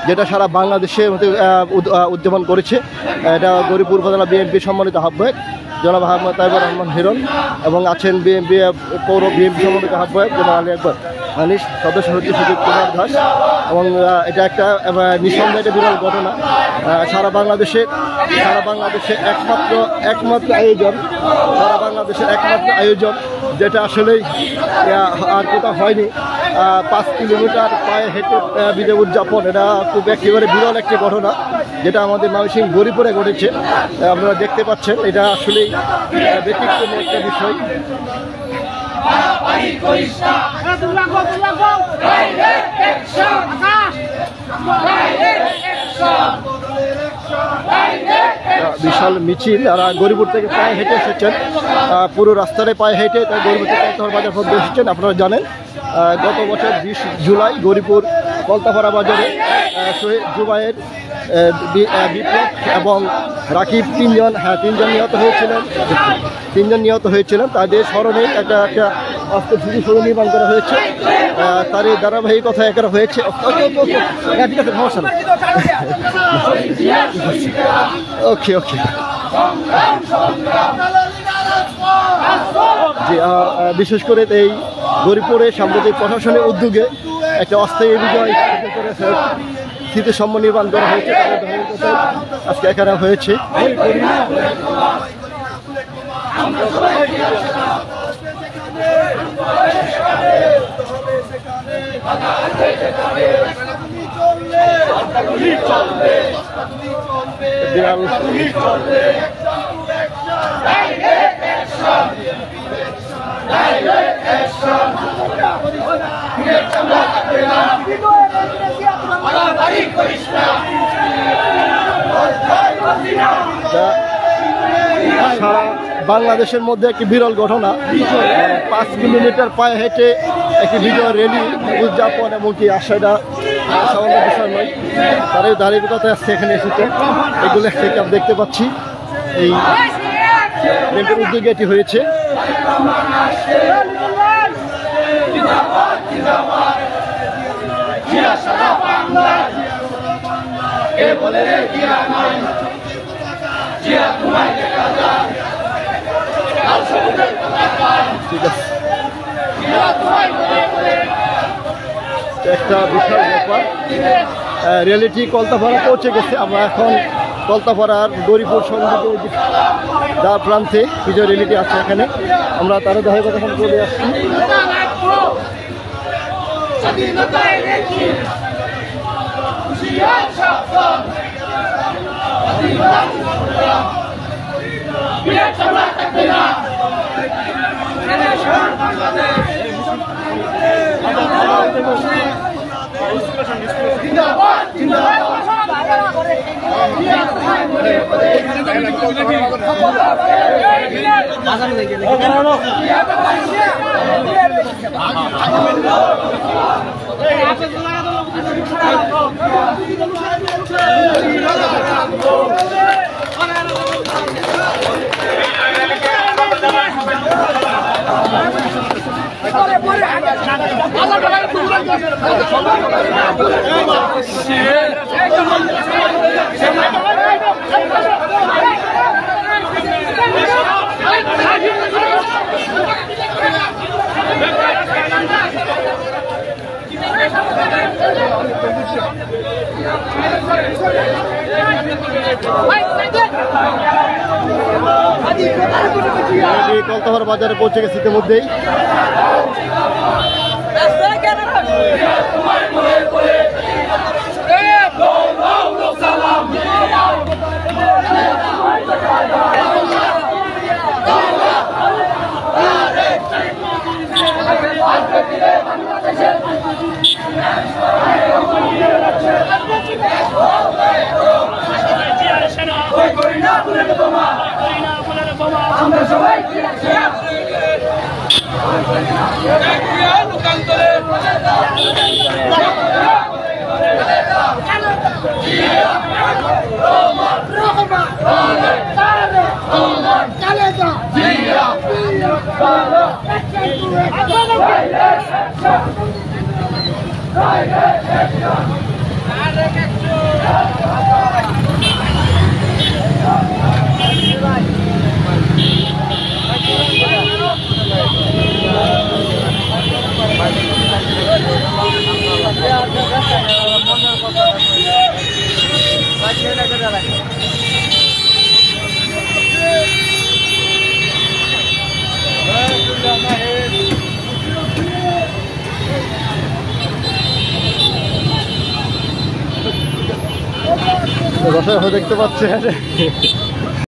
যেটা সারা বাংলাদেশের মধ্যে উদযাপন করেছে। এটা গরিপুর উপজেলা বিএনপি সম্মানিত আহ্বায়ক জনাব আহমদ তাইবুর রহমান হিরণ এবং আছেন বিএনপি পৌর বিএনপি সম্মানিত আহ্বায়ক জনাব আলী আকবর মানিস, সদস্য হচ্ছে সুজিত কুমার দাস। এবং এটা একটা নিঃসন্দেহে একটা বিরল ঘটনা। সারা বাংলাদেশে একমাত্র আয়োজন, সারা বাংলাদেশের একমাত্র আয়োজন যেটা আসলেই আর কোথাও হয়নি। 5 কিলোমিটার পায়ে হেঁটে বিজয় উদযাপন, এটা খুব একেবারে বিরল একটি ঘটনা যেটা আমাদের ময়মনসিংহ গরিপুরে ঘটেছে। আপনারা দেখতে পাচ্ছেন এটা আসলেই ব্যতিক্রমী একটা বিষয়। বিশাল মিছিল, আর গরিপুর থেকে পায়ে হেঁটে এসেছেন, পুরো রাস্তায় পায়ে হেঁটে তাই গরিপুর থেকে কলতাপাড়া বাজার পর্যন্ত এসেছেন। আপনারা জানেন গত বছর 20 জুলাই গরিপুর কলতাপাড়া বাজারে জুবাইয়ের বিপ্লব এবং রাকিব তিনজন নিহত হয়েছিলেন। তাদের স্মরণে একটা অস্ত্রবিধি সড়ক নির্মাণ করা হয়েছে। তার এই ধারাবাহিকতা এখানে হয়েছে। ঠিক আছে, সমস্যা না। ওকে জি, বিশেষ করে এই গরিপুরে সাম্প্রতিক প্রশাসনের উদ্যোগে একটা অস্থায়ী বিজয় স্মৃতি সম্মান নির্মাণ করা হয়েছে। আজকে এখানে হয়েছে। সারা বাংলাদেশের মধ্যে একটি বিরল ঘটনা। 5 কিলোমিটার পায়ে হেঁটে একটি বিজয় র্যালি উদযাপন এবং কি আশাটা সামান্য বিষয় নয়। তার ধারাবাহিকতা আজকে এখানে এসেছে। এগুলো থেকে আমরা দেখতে পাচ্ছি এই ব্যাংকের উদ্যোগে এটি হয়েছে। ঠিক আছে, একটা বিশাল ব্যাপার। রিয়েলিটি কলতাপাড়া পৌঁছে গেছে। আমরা এখন কলতাপাড়ার গরিপুর সন্দ্বীপের দ্বার প্রান্তে বিজয় রিয়েলিটি আছে এখানে। আমরা তারা দেখা কথা চলে আসছি। কলতাপাড়া বাজারে পৌঁছে গেছে ইতিমধ্যেই। আমরা সবাই দর্শক দেখতে পাচ্ছেন